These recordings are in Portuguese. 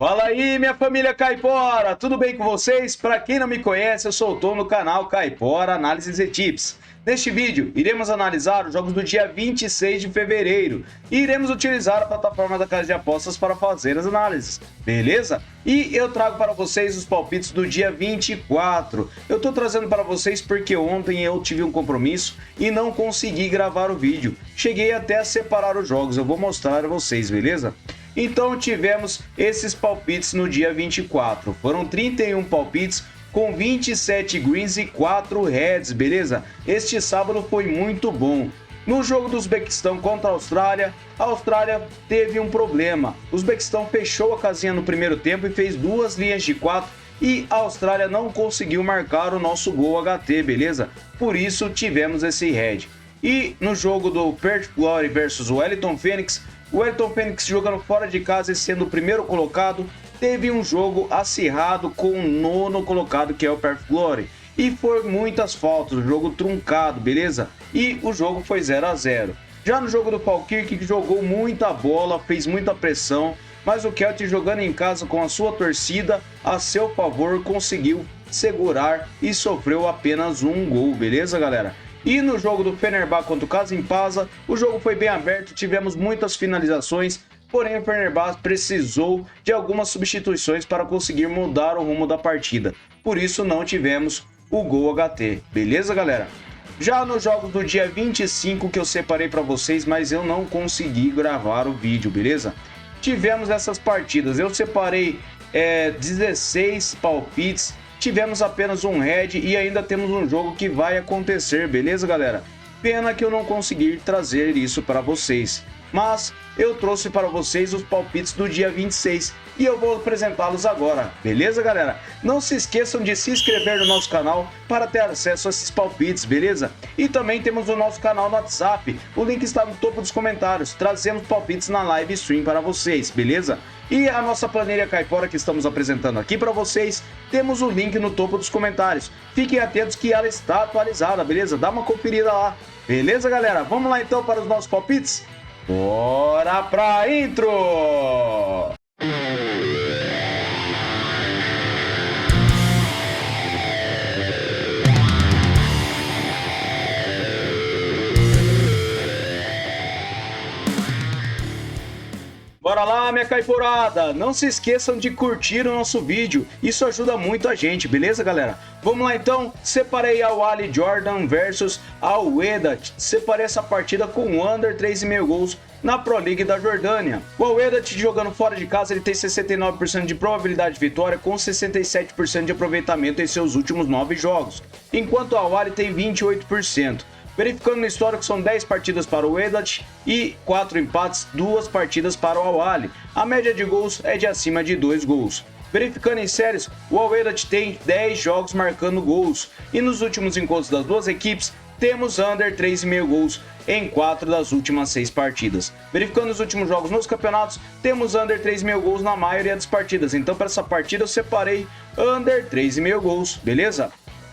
Fala aí, minha família Caipora, tudo bem com vocês? Para quem não me conhece, eu sou o Tom no canal Caipora Análises e Tips. Neste vídeo, iremos analisar os jogos do dia 26 de fevereiro e iremos utilizar a plataforma da Casa de Apostas para fazer as análises, beleza? E eu trago para vocês os palpites do dia 24. Eu tô trazendo para vocês porque ontem eu tive um compromisso e não consegui gravar o vídeo. Cheguei até a separar os jogos, eu vou mostrar a vocês, beleza? Então tivemos esses palpites no dia 24, foram 31 palpites com 27 greens e 4 reds, beleza? Este sábado foi muito bom. No jogo do Uzbequistão contra a Austrália teve um problema. O Uzbequistão fechou a casinha no primeiro tempo e fez 2 linhas de 4 e a Austrália não conseguiu marcar o nosso gol HT, beleza? Por isso tivemos esse red. E no jogo do Perth Glory versus Wellington Phoenix, o Wellington Phoenix jogando fora de casa e sendo o primeiro colocado, teve um jogo acirrado com o nono colocado, que é o Perth Glory. E foi muitas faltas, o jogo truncado, beleza? E o jogo foi 0 a 0. Já no jogo do Falkirk, que jogou muita bola, fez muita pressão, mas o Celtic jogando em casa com a sua torcida a seu favor, conseguiu segurar e sofreu apenas um gol, beleza, galera? E no jogo do Fenerbahçe contra o Kasimpasa, o jogo foi bem aberto, tivemos muitas finalizações, porém o Fenerbahçe precisou de algumas substituições para conseguir mudar o rumo da partida. Por isso não tivemos o gol HT, beleza, galera? Já nos jogos do dia 25 que eu separei para vocês, mas eu não consegui gravar o vídeo, beleza? Tivemos essas partidas, eu separei 16 palpites. Tivemos apenas um red e ainda temos um jogo que vai acontecer, beleza, galera? Pena que eu não consegui trazer isso para vocês, mas eu trouxe para vocês os palpites do dia 26 e eu vou apresentá-los agora, beleza, galera? Não se esqueçam de se inscrever no nosso canal para ter acesso a esses palpites, beleza? E também temos o nosso canal no WhatsApp, o link está no topo dos comentários, trazemos palpites na live stream para vocês, beleza? E a nossa planilha Caipora que estamos apresentando aqui para vocês, temos o link no topo dos comentários. Fiquem atentos que ela está atualizada, beleza? Dá uma conferida lá. Beleza, galera? Vamos lá então para os nossos palpites? Bora pra intro! Bora lá, minha caiporada! Não se esqueçam de curtir o nosso vídeo, isso ajuda muito a gente, beleza, galera? Vamos lá então, separei a Ali Jordan versus Al Wedat. Separei essa partida com under 3,5 gols na Pro League da Jordânia. O Al Wedat jogando fora de casa, ele tem 69% de probabilidade de vitória com 67% de aproveitamento em seus últimos 9 jogos, enquanto o Al Ali tem 28%. Verificando no histórico, são 10 partidas para o Wedat e 4 empates, 2 partidas para o Al Ali. A média de gols é de acima de 2 gols. Verificando em séries, o Al Wedat tem 10 jogos marcando gols. E nos últimos encontros das duas equipes, temos under 3,5 gols em 4 das últimas 6 partidas. Verificando os últimos jogos nos campeonatos, temos under 3,5 gols na maioria das partidas. Então para essa partida eu separei under 3,5 gols, beleza?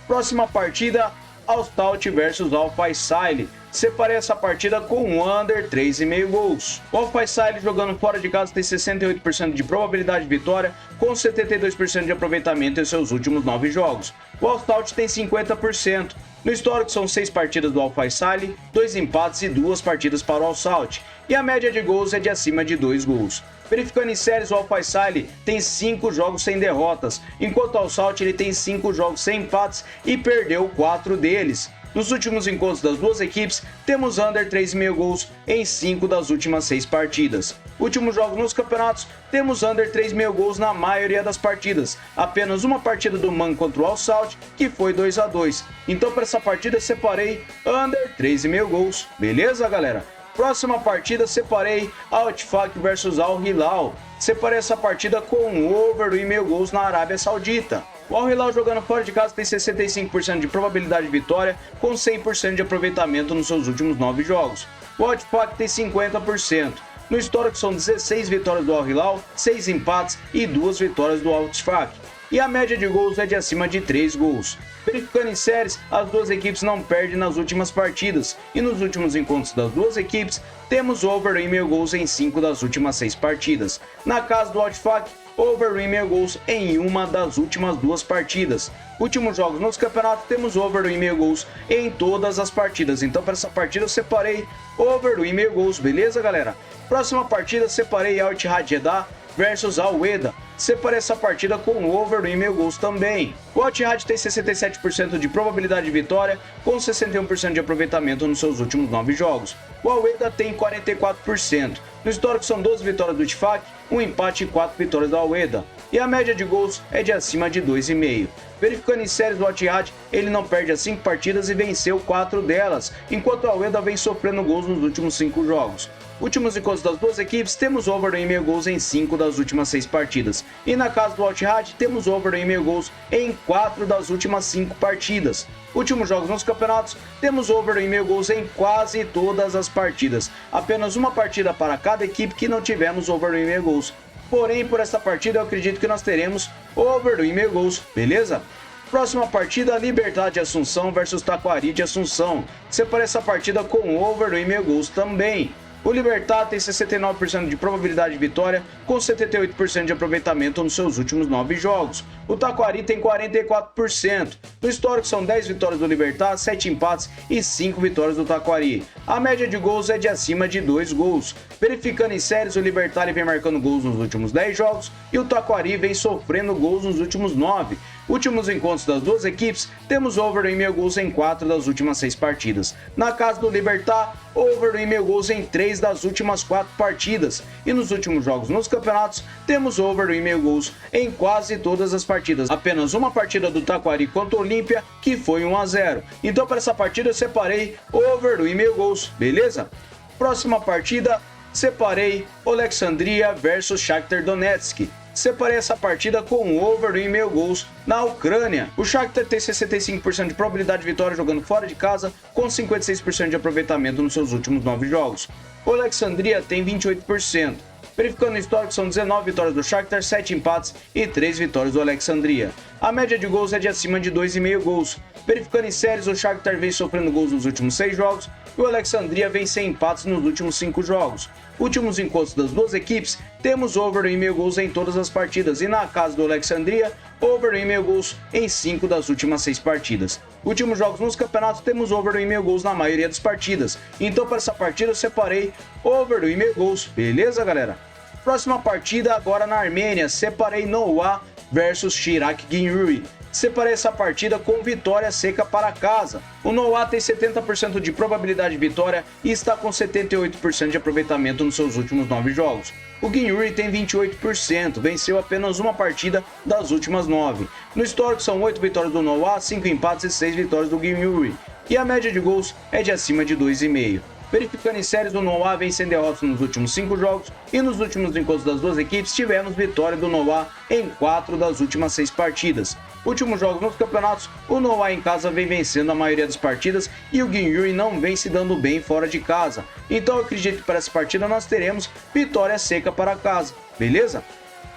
Próxima partida, Al-Stout versus Al-Faisal. Separei essa partida com under 3,5 gols. O Al-Faisal jogando fora de casa tem 68% de probabilidade de vitória com 72% de aproveitamento em seus últimos 9 jogos. O Al-Stout tem 50%. No histórico são 6 partidas do Al-Faisal, 2 empates e 2 partidas para o Al-Stout. E a média de gols é de acima de 2 gols. Verificando em séries, o Al-Faisal tem 5 jogos sem derrotas, enquanto o Al-Stout ele tem 5 jogos sem empates e perdeu 4 deles. Nos últimos encontros das duas equipes, temos under 3,5 gols em 5 das últimas 6 partidas. Últimos jogos nos campeonatos, temos under 3,5 gols na maioria das partidas. Apenas uma partida do Man contra o Al-Stout, que foi 2 a 2. Então para essa partida eu separei under 3,5 gols. Beleza, galera? Próxima partida, separei Al-Ittifaq versus Al-Hilal. Separei essa partida com over 1,5 gols na Arábia Saudita. O Al-Hilal jogando fora de casa tem 65% de probabilidade de vitória com 100% de aproveitamento nos seus últimos 9 jogos. O Al-Ittifaq tem 50%. No histórico são 16 vitórias do Al-Hilal, 6 empates e 2 vitórias do Al-Ittifaq. E a média de gols é de acima de 3 gols. Verificando em séries, as duas equipes não perdem nas últimas partidas, e nos últimos encontros das duas equipes, temos over 1,5 gols em 5 das últimas 6 partidas. Na casa do Al-Ittifaq, over 1,5 gols em uma das últimas 2 partidas. Últimos jogos nos campeonatos, temos over 1,5 gols em todas as partidas. Então, para essa partida, eu separei over 1,5 gols, beleza, galera? Próxima partida, separei Al Ittihad Jeddah versus Al Wehda. Separei essa partida com over 1,5 gols também. O Al Ittihad tem 67% de probabilidade de vitória, com 61% de aproveitamento nos seus últimos 9 jogos. O Al Wehda tem 44%. No histórico são 12 vitórias do Ittifaq, um empate e 4 vitórias do Al Wehda. E a média de gols é de acima de 2,5. Verificando em séries do Al Ittihad, ele não perde as 5 partidas e venceu 4 delas, enquanto o Al Wehda vem sofrendo gols nos últimos 5 jogos. Últimos encontros das duas equipes, temos over 1,5 gols em 5 das últimas 6 partidas. E na casa do Al Ittihad, temos over 1,5 gols em 4 das últimas 5 partidas. Últimos jogos nos campeonatos, temos over 1,5 gols em quase todas as partidas. Apenas uma partida para cada equipe que não tivemos over 1,5 gols. Porém, por esta partida, eu acredito que nós teremos over 1,5 gols, beleza? Próxima partida, Libertad de Assunção versus Taquari de Assunção. Separei essa partida com over 1,5 gols também. O Libertad tem 69% de probabilidade de vitória, com 78% de aproveitamento nos seus últimos 9 jogos. O Taquari tem 44%. No histórico são 10 vitórias do Libertad, 7 empates e 5 vitórias do Taquari. A média de gols é de acima de 2 gols. Verificando em séries, o Libertad vem marcando gols nos últimos 10 jogos e o Taquari vem sofrendo gols nos últimos 9. Últimos encontros das duas equipes, temos over 1,5 gols em 4 das últimas 6 partidas. Na casa do Libertad, over 1,5 gols em 3 das últimas 4 partidas. E nos últimos jogos nos campeonatos, temos over 1,5 gols em quase todas as partidas. Apenas uma partida do Taquari contra o Olímpia, que foi 1-0. Então, para essa partida, eu separei over 1,5 gols, beleza? Próxima partida, separei Oleksandria versus Shakhtar Donetsk. Separei essa partida com over 1,5 gols na Ucrânia. O Shakhtar tem 65% de probabilidade de vitória jogando fora de casa, com 56% de aproveitamento nos seus últimos 9 jogos. O Oleksandria tem 28%. Verificando o histórico, são 19 vitórias do Shakhtar, 7 empates e 3 vitórias do Oleksandria. A média de gols é de acima de 2,5 gols. Verificando em séries, o Shakhtar vem sofrendo gols nos últimos 6 jogos e o Oleksandria vem sem empates nos últimos 5 jogos. Últimos encontros das duas equipes, temos over 1,5 gols em todas as partidas e na casa do Oleksandria, over 1,5 gols em 5 das últimas 6 partidas. Últimos jogos nos campeonatos, temos over 1,5 gols na maioria das partidas. Então, para essa partida, eu separei over 1,5 gols, beleza, galera? Próxima partida agora na Armênia, separei Noah versus Shirak Gyumri. Separei essa partida com vitória seca para casa. O Noah tem 70% de probabilidade de vitória e está com 78% de aproveitamento nos seus últimos 9 jogos. O Gyumri tem 28%, venceu apenas uma partida das últimas 9. No histórico são 8 vitórias do Noah, 5 empates e 6 vitórias do Gyumri. E a média de gols é de acima de 2,5. Verificando em séries, o Noah vem sem derrotas nos últimos 5 jogos e nos últimos encontros das duas equipes tivemos vitória do Noah em 4 das últimas 6 partidas. Últimos jogos nos campeonatos, o Noah em casa vem vencendo a maioria das partidas e o Gyumri não vem se dando bem fora de casa. Então eu acredito que para essa partida nós teremos vitória seca para casa, beleza?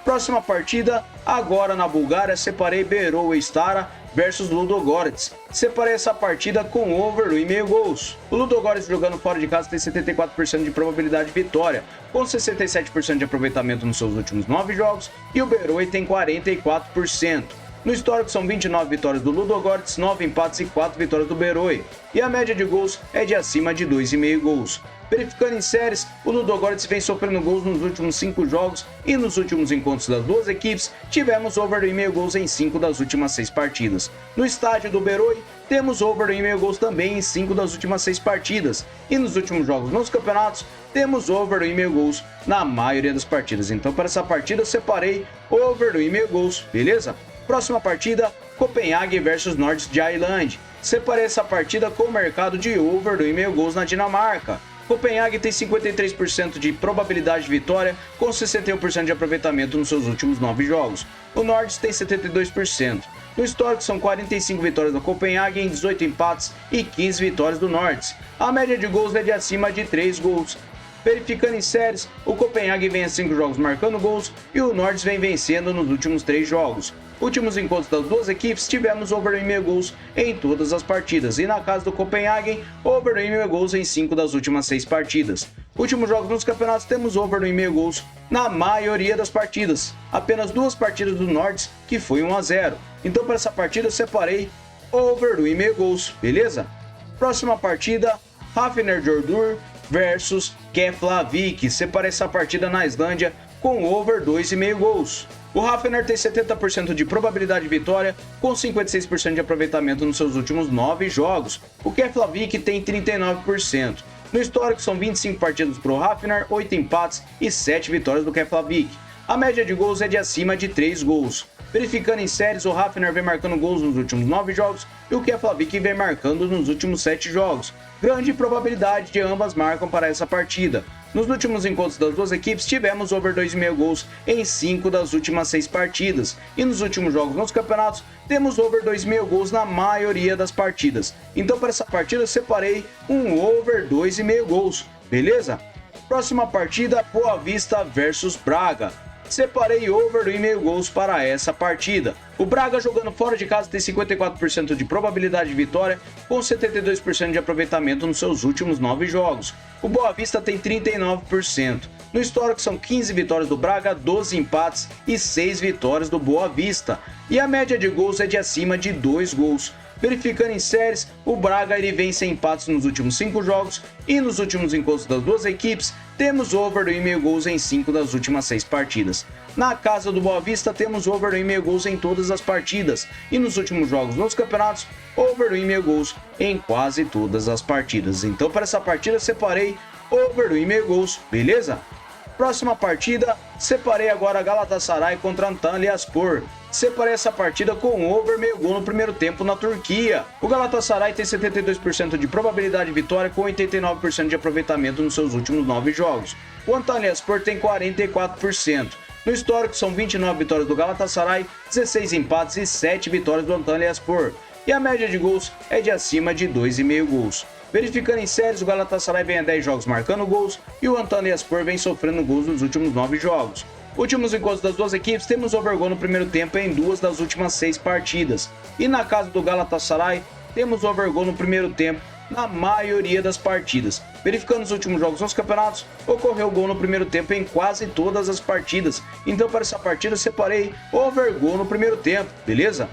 Próxima partida, agora na Bulgária, separei Beroe Stara versus Ludogorets. Separei essa partida com over 1,5 gols. O Ludogorets jogando fora de casa tem 74% de probabilidade de vitória, com 67% de aproveitamento nos seus últimos 9 jogos, e o Beroe tem 44%. No histórico são 29 vitórias do Ludogorets, 9 empates e 4 vitórias do Beroe, e a média de gols é de acima de 2,5 gols. Verificando em séries, o Ludogorets vem sofrendo gols nos últimos 5 jogos e nos últimos encontros das duas equipes tivemos over 1,5 gols em 5 das últimas 6 partidas. No estádio do Beroe, temos over 1,5 gols também em 5 das últimas 6 partidas. E nos últimos jogos nos campeonatos, temos over 1,5 gols na maioria das partidas. Então, para essa partida, eu separei over 1,5 gols, beleza? Próxima partida, Copenhague versus Nordisk Jylland. Separei essa partida com o mercado de over 1,5 gols na Dinamarca. Copenhague tem 53% de probabilidade de vitória, com 61% de aproveitamento nos seus últimos 9 jogos. O Nordisk tem 72%. No histórico são 45 vitórias do Copenhague em 18 empates e 15 vitórias do Nordisk. A média de gols é de acima de 3 gols. Verificando em séries, o Copenhague vem a 5 jogos marcando gols e o Nordisk vem vencendo nos últimos 3 jogos. Últimos encontros das duas equipes, tivemos over 1,5 gols em todas as partidas. E na casa do Copenhagen, over 1,5 gols em 5 das últimas 6 partidas. Últimos jogos nos campeonatos, temos over 1,5 gols na maioria das partidas. Apenas 2 partidas do Nordics que foi 1-0. Então para essa partida eu separei over 1,5 gols, beleza? Próxima partida, Hafnir Jordur versus Keflavik. Separei essa partida na Islândia com over 2,5 gols. O Hafnir tem 70% de probabilidade de vitória, com 56% de aproveitamento nos seus últimos 9 jogos. O Keflavik tem 39%. No histórico são 25 partidas para o Hafnir, 8 empates e 7 vitórias do Keflavik. A média de gols é de acima de 3 gols. Verificando em séries, o Hafnir vem marcando gols nos últimos 9 jogos e o Keflavik vem marcando nos últimos 7 jogos. Grande probabilidade de ambas marcam para essa partida. Nos últimos encontros das duas equipes, tivemos over 2,5 gols em 5 das últimas 6 partidas. E nos últimos jogos nos campeonatos, temos over 2,5 gols na maioria das partidas. Então para essa partida eu separei um over 2,5 gols, beleza? Próxima partida, Boa Vista versus Braga. Separei over 1,5 gols para essa partida. O Braga jogando fora de casa tem 54% de probabilidade de vitória, com 72% de aproveitamento nos seus últimos 9 jogos. O Boa Vista tem 39%. No histórico são 15 vitórias do Braga, 12 empates e 6 vitórias do Boa Vista. E a média de gols é de acima de 2 gols. Verificando em séries, o Braga ele vem sem empates nos últimos 5 jogos e nos últimos encontros das duas equipes, temos over 1,5 gols em 5 das últimas 6 partidas. Na casa do Boa Vista, temos over 1,5 gols em todas as partidas e nos últimos jogos nos campeonatos, over 1,5 gols em quase todas as partidas. Então para essa partida eu separei over 1,5 gols, beleza? Próxima partida, separei agora Galatasaray contra Antalyaspor. Separei essa partida com over meio gol no primeiro tempo na Turquia. O Galatasaray tem 72% de probabilidade de vitória com 89% de aproveitamento nos seus últimos 9 jogos. O Antalyaspor tem 44%. No histórico são 29 vitórias do Galatasaray, 16 empates e 7 vitórias do Antalyaspor. E a média de gols é de acima de 2,5 gols. Verificando em séries, o Galatasaray vem a 10 jogos marcando gols e o Antalyaspor vem sofrendo gols nos últimos 9 jogos. Últimos encontros das duas equipes, temos over gol no primeiro tempo em 2 das últimas 6 partidas. E na casa do Galatasaray, temos over gol no primeiro tempo na maioria das partidas. Verificando os últimos jogos nos campeonatos, ocorreu gol no primeiro tempo em quase todas as partidas. Então para essa partida eu separei over gol no primeiro tempo, beleza?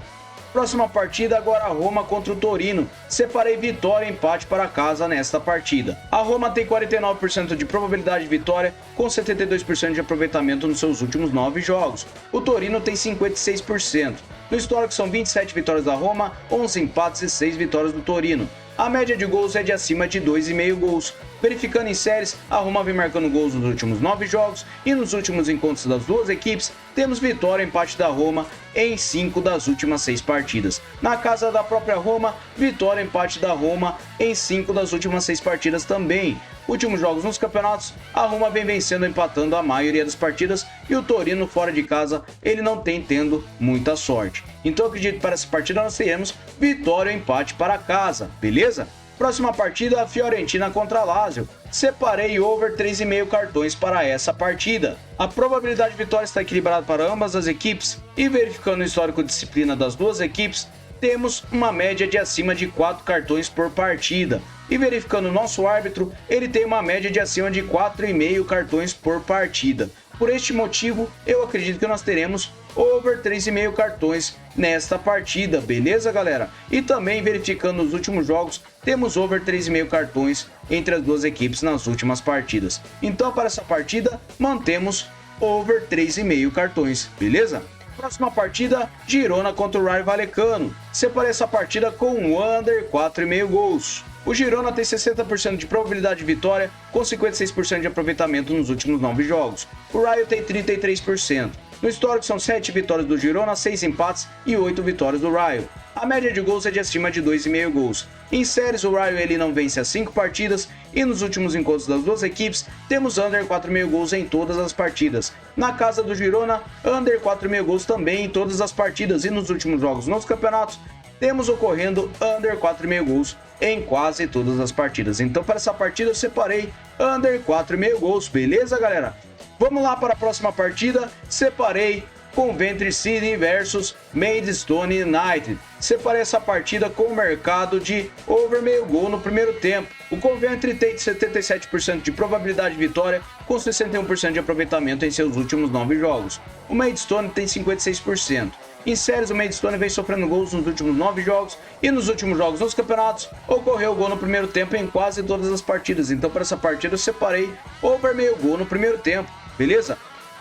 Próxima partida agora a Roma contra o Torino. Separei vitória e empate para casa nesta partida. A Roma tem 49% de probabilidade de vitória, com 72% de aproveitamento nos seus últimos 9 jogos. O Torino tem 56%. No histórico são 27 vitórias da Roma, 11 empates e 6 vitórias do Torino. A média de gols é de acima de 2,5 gols. Verificando em séries, a Roma vem marcando gols nos últimos 9 jogos e nos últimos encontros das duas equipes, temos vitória e empate da Roma em 5 das últimas 6 partidas. Na casa da própria Roma, vitória e empate da Roma em 5 das últimas 6 partidas também. Últimos jogos nos campeonatos, a Roma vem vencendo e empatando a maioria das partidas e o Torino fora de casa, ele não tem tendo muita sorte. Então eu acredito que para essa partida nós teremos vitória e empate para casa, beleza? Próxima partida, a Fiorentina contra a Lazio. Separei over 3,5 cartões para essa partida. A probabilidade de vitória está equilibrada para ambas as equipes e verificando o histórico de disciplina das duas equipes, temos uma média de acima de 4 cartões por partida. E verificando o nosso árbitro, ele tem uma média de acima de 4,5 cartões por partida. Por este motivo, eu acredito que nós teremos over 3,5 cartões nesta partida, beleza, galera? E também verificando os últimos jogos, temos over 3,5 cartões entre as duas equipes nas últimas partidas. Então, para essa partida, mantemos over 3,5 cartões, beleza? Próxima partida, Girona contra o Rayo Vallecano. Separei essa partida com um under 4,5 gols. O Girona tem 60% de probabilidade de vitória, com 56% de aproveitamento nos últimos 9 jogos. O Rayo tem 33%. No histórico são 7 vitórias do Girona, 6 empates e 8 vitórias do Rayo. A média de gols é de acima de 2,5 gols. Em séries, o Rayo ele não vence as 5 partidas e nos últimos encontros das duas equipes, temos under 4,5 gols em todas as partidas. Na casa do Girona, under 4,5 gols também em todas as partidas e nos últimos jogos nos campeonatos, temos ocorrendo under 4,5 gols em quase todas as partidas. Então para essa partida eu separei under 4,5 gols, beleza, galera? Vamos lá para a próxima partida, separei Coventry City versus Maidstone United. Separei essa partida com o mercado de over meio gol no primeiro tempo. O Coventry tem 77% de probabilidade de vitória, com 61% de aproveitamento em seus últimos 9 jogos. O Maidstone tem 56%. Em séries, o Maidstone vem sofrendo gols nos últimos 9 jogos e nos últimos jogos nos campeonatos ocorreu gol no primeiro tempo em quase todas as partidas. Então, para essa partida, eu separei over meio gol no primeiro tempo, beleza?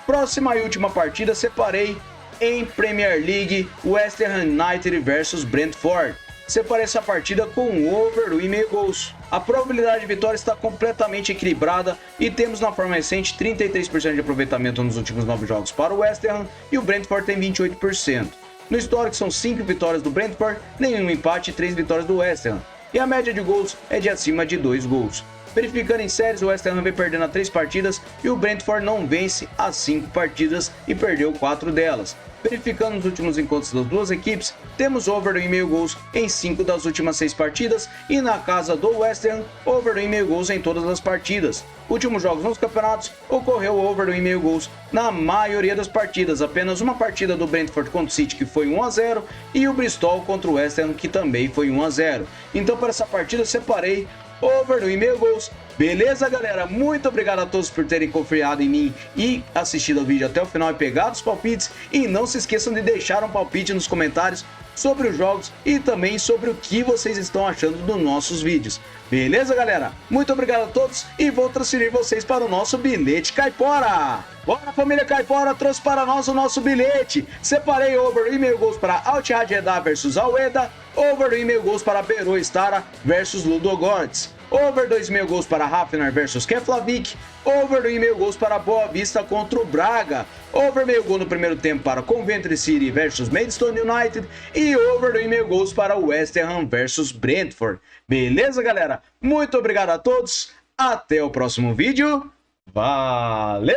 Próxima e última partida, separei em Premier League West Ham United versus Brentford. Separei essa partida com over 1,5 gols. A probabilidade de vitória está completamente equilibrada e temos na forma recente 33% de aproveitamento nos últimos 9 jogos para o West Ham e o Brentford tem 28%. No histórico são 5 vitórias do Brentford, nenhum empate e 3 vitórias do West Ham. E a média de gols é de acima de 2 gols. Verificando em séries, o West Ham vem perdendo a 3 partidas e o Brentford não vence as 5 partidas e perdeu 4 delas. Verificando os últimos encontros das duas equipes, temos over 1,5 gols em 5 das últimas 6 partidas e na casa do West Ham, over 1,5 gols em todas as partidas. Últimos jogos nos campeonatos, ocorreu over 1,5 gols na maioria das partidas, apenas uma partida do Brentford contra o City que foi 1-0 e o Bristol contra o West Ham que também foi 1-0. Então para essa partida eu separei over 1,5 gols. Beleza, galera? Muito obrigado a todos por terem confiado em mim e assistido ao vídeo até o final e pegado os palpites. E não se esqueçam de deixar um palpite nos comentários sobre os jogos e também sobre o que vocês estão achando dos nossos vídeos. Beleza, galera? Muito obrigado a todos e vou transferir vocês para o nosso bilhete Caipora. Bora, família Caipora, trouxe para nós o nosso bilhete. Separei over 1,5 gols para Al-Ittihad Jeddah versus Al-Wehda, over 1,5 gols para Beroe Stara versus Ludogorets, over 2,5 gols para Hafnar versus Keflavik, over 1,5 gols para Boa Vista contra o Braga, over meio gol no primeiro tempo para Coventry City versus Maidstone United e over 1,5 gols para West Ham versus Brentford. Beleza, galera? Muito obrigado a todos, até o próximo vídeo, valeu!